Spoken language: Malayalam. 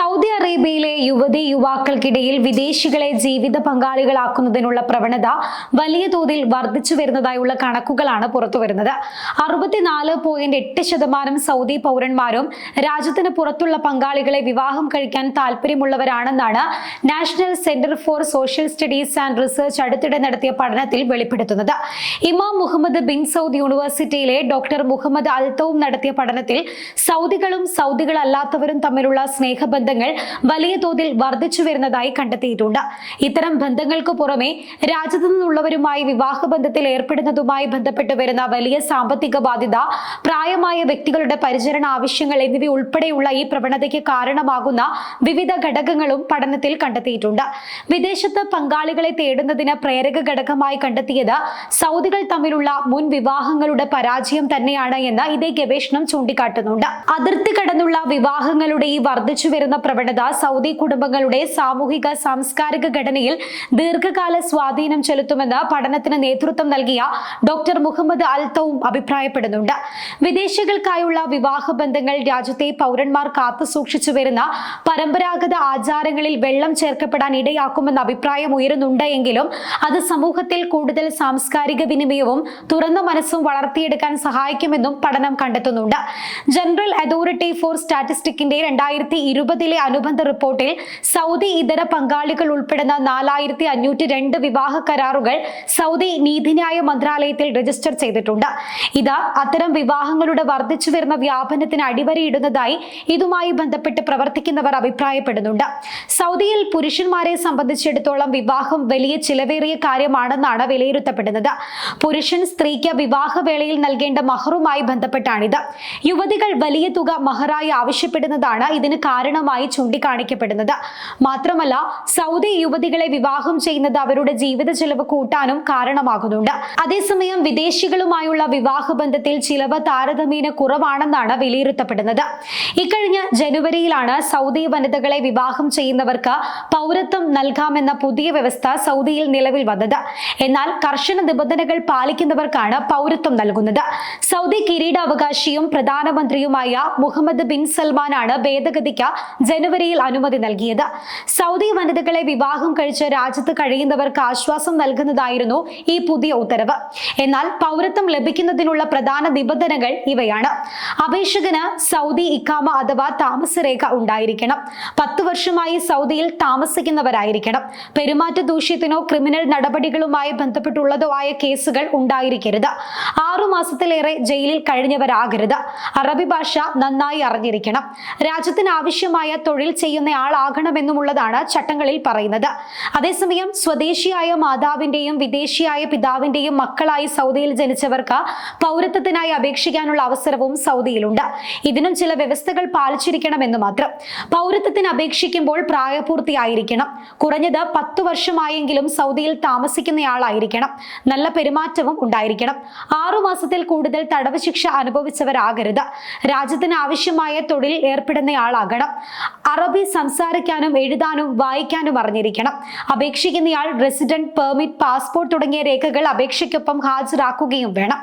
സൗദി അറേബ്യയിലെ യുവാക്കൾക്കിടയിൽ വിദേശികളെ ജീവിത പങ്കാളികളാക്കുന്നതിനുള്ള പ്രവണത വലിയ തോതിൽ വർദ്ധിച്ചു വരുന്നതായുള്ള കണക്കുകളാണ് പുറത്തുവരുന്നത്. 64.8% സൗദി പൗരന്മാരും രാജ്യത്തിന് പുറത്തുള്ള പങ്കാളികളെ വിവാഹം കഴിക്കാൻ താല്പര്യമുള്ളവരാണെന്നാണ് national centre for social studies and research അടുത്തിടെ നടത്തിയ പഠനത്തിൽ വെളിപ്പെടുത്തുന്നത്. ഇമാം മുഹമ്മദ് ബിൻ സൗദ് യൂണിവേഴ്സിറ്റിയിലെ ഡോക്ടർ മുഹമ്മദ് അൽതൗം നടത്തിയ പഠനത്തിൽ സൗദികളും സൗദികളല്ലാത്തവരും തമ്മിലുള്ള സ്നേഹബന്ധങ്ങൾ വലിയ തോതിൽ വർദ്ധിച്ചു വരുന്നതായി കണ്ടെത്തിയിട്ടുണ്ട്. ഇത്തരം ബന്ധങ്ങൾക്ക് പുറമെ രാജ്യത്തു നിന്നുള്ളവരുമായി വിവാഹബന്ധത്തിൽ ഏർപ്പെടുന്നതുമായി ബന്ധപ്പെട്ട് വരുന്ന വലിയ സാമ്പത്തിക ബാധ്യത, പ്രായമായ വ്യക്തികളുടെ പരിചരണ ആവശ്യങ്ങൾ എന്നിവ ഉൾപ്പെടെയുള്ള ഈ പ്രവണതയ്ക്ക് കാരണമാകുന്ന വിവിധ ഘടകങ്ങളും പഠനത്തിൽ കണ്ടെത്തിയിട്ടുണ്ട്. വിദേശത്ത് പങ്കാളികളെ തേടുന്നതിന് പ്രേരക ഘടകമായി കണ്ടെത്തിയത് സൗദികൾ തമ്മിലുള്ള മുൻ വിവാഹങ്ങളുടെ പരാജയം തന്നെയാണ് എന്ന് ഇതേ ഗവേഷണം ചൂണ്ടിക്കാട്ടുന്നുണ്ട്. അതിർത്തി കടന്നുള്ള വിവാഹങ്ങളുടെ ഈ വർദ്ധിച്ചു വരുന്ന പ്രവണത സൗദി കുടുംബങ്ങളുടെ സാമൂഹിക സാംസ്കാരിക ഘടനയിൽ ദീർഘകാല സ്വാധീനം ചെലുത്തുമെന്ന് പഠനത്തിന് നേതൃത്വം നൽകിയ ഡോക്ടർ മുഹമ്മദ് അൽതൗം അഭിപ്രായപ്പെടുന്നുണ്ട്. വിദേശികൾക്കായുള്ള വിവാഹ ബന്ധങ്ങൾ രാജ്യത്തെ പൗരന്മാർ കാത്തുസൂക്ഷിച്ചു വരുന്ന പരമ്പരാഗത ആചാരങ്ങളിൽ വെള്ളം ചേർക്കപ്പെടാൻ ഇടയാക്കുമെന്ന അഭിപ്രായം ഉയരുന്നുണ്ട് എങ്കിലും അത് സമൂഹത്തിൽ കൂടുതൽ സാംസ്കാരിക വിനിമയവും തുറന്ന മനസ്സും വളർത്തിയെടുക്കാൻ സഹായിക്കുമെന്നും പഠനം കണ്ടെത്തുന്നുണ്ട്. ജനറൽ അതോറിറ്റി ഫോർ സ്റ്റാറ്റിസ്റ്റിക്സിന്റെ 2020 അനുബന്ധ റിപ്പോർട്ടിൽ സൗദി ഇതര പങ്കാളികൾ ഉൾപ്പെടുന്ന 4502 വിവാഹ കരാറുകൾ സൗദി നീതിന്യായ മന്ത്രാലയത്തിൽ രജിസ്റ്റർ ചെയ്തിട്ടുണ്ട്. ഇത് അത്തരം വിവാഹങ്ങളുടെ വർദ്ധിച്ചു വരുന്ന വ്യാപനത്തിന് അടിവരയിടുന്നതായി ഇതുമായി ബന്ധപ്പെട്ട് പ്രവർത്തിക്കുന്നവർ അഭിപ്രായപ്പെടുന്നുണ്ട്. സൗദിയിൽ പുരുഷന്മാരെ സംബന്ധിച്ചിടത്തോളം വിവാഹം വലിയ ചിലവേറിയ കാര്യമാണെന്നാണ് വിലയിരുത്തപ്പെടുന്നത്. പുരുഷൻ സ്ത്രീക്ക് വിവാഹവേളയിൽ നൽകേണ്ട മഹറുമായി ബന്ധപ്പെട്ടാണിത്. യുവതികൾ വലിയ തുക മഹറായി ആവശ്യപ്പെടുന്നതാണ് ഇതിന് കാരണമായി ചൂണ്ടിക്കാണിക്കപ്പെടുന്നത്. മാത്രമല്ല, സൗദി യുവതികളെ വിവാഹം ചെയ്യുന്നത് അവരുടെ ജീവിത ചെലവ് കൂട്ടാനും കാരണമാകുന്നുണ്ട്. അതേസമയം വിദേശികളുമായുള്ള വിവാഹ ബന്ധത്തിൽ ചിലവ് താരതമ്യേന കുറവാണെന്നാണ് വിലയിരുത്തപ്പെടുന്നത്. ഇക്കഴിഞ്ഞ ജനുവരിയിലാണ് സൗദി വനിതകളെ വിവാഹം ചെയ്യുന്നവർക്ക് പൗരത്വം നൽകാമെന്ന പുതിയ വ്യവസ്ഥ സൗദിയിൽ നിലവിൽ വന്നത്. എന്നാൽ കർശന നിബന്ധനകൾ പാലിക്കുന്നവർക്കാണ് പൗരത്വം നൽകുന്നത്. സൗദി കിരീടാവകാശിയും പ്രധാനമന്ത്രിയുമായ മുഹമ്മദ് ബിൻ സൽമാനാണ് ഭേദഗതിക്ക് ജനുവരിയിൽ അനുമതി നൽകിയത്. സൗദി വനിതകളെ വിവാഹം കഴിച്ച് രാജ്യത്ത് കഴിയുന്നവർക്ക് ആശ്വാസം നൽകുന്നതായിരുന്നു ഈ പുതിയ ഉത്തരവ്. എന്നാൽ പൗരത്വം ലഭിക്കുന്നതിനുള്ള പ്രധാന നിബന്ധനകൾ ഇവയാണ്. അപേക്ഷകന് സൗദി ഇഖാമ അഥവാ താമസരേഖ ഉണ്ടായിരിക്കണം. 10 വർഷമായി സൗദിയിൽ താമസിക്കുന്നവരായിരിക്കണം. പെരുമാറ്റ ദൂഷ്യത്തിനോ ക്രിമിനൽ നടപടികളുമായി ബന്ധപ്പെട്ടുള്ളതോ ആയ കേസുകൾ ഉണ്ടായിരിക്കരുത്. 6 മാസത്തിലേറെ ജയിലിൽ കഴിഞ്ഞവരാകരുത്. അറബി ഭാഷ നന്നായി അറിഞ്ഞിരിക്കണം. രാജ്യത്തിന് ആവശ്യമായ തൊഴിൽ ചെയ്യുന്നയാളാകണമെന്നുമുള്ളതാണ് ചട്ടങ്ങളിൽ പറയുന്നത്. അതേസമയം സ്വദേശിയായ മാതാവിന്റെയും വിദേശിയായ പിതാവിന്റെയും മക്കളായി സൗദിയിൽ ജനിച്ചവർക്ക് പൗരത്വത്തിനായി അപേക്ഷിക്കാനുള്ള അവസരവും സൗദിയിലുണ്ട്. ഇതിനും ചില വ്യവസ്ഥകൾ പാലിച്ചിരിക്കണമെന്ന് മാത്രം. പൗരത്വത്തിന് അപേക്ഷിക്കുമ്പോൾ പ്രായപൂർത്തിയായിരിക്കണം. കുറഞ്ഞത് 10 വർഷമായെങ്കിലും സൗദിയിൽ താമസിക്കുന്നയാളായിരിക്കണം. നല്ല പെരുമാറ്റവും ഉണ്ടായിരിക്കണം. 6 മാസത്തിൽ കൂടുതൽ തടവ് ശിക്ഷ അനുഭവിച്ചവരാകരുത്. രാജ്യത്തിന് ആവശ്യമായ തൊഴിൽ ഏർപ്പെടുന്നയാളാകണം. അറബി സംസാരിക്കാനും എഴുതാനും വായിക്കാനും അറിഞ്ഞിരിക്കണം. അപേക്ഷിക്കുന്നയാൾ റെസിഡന്റ് പെർമിറ്റ്, പാസ്പോർട്ട് തുടങ്ങിയ രേഖകൾ അപേക്ഷയ്ക്കൊപ്പം ഹാജരാക്കുകയും വേണം.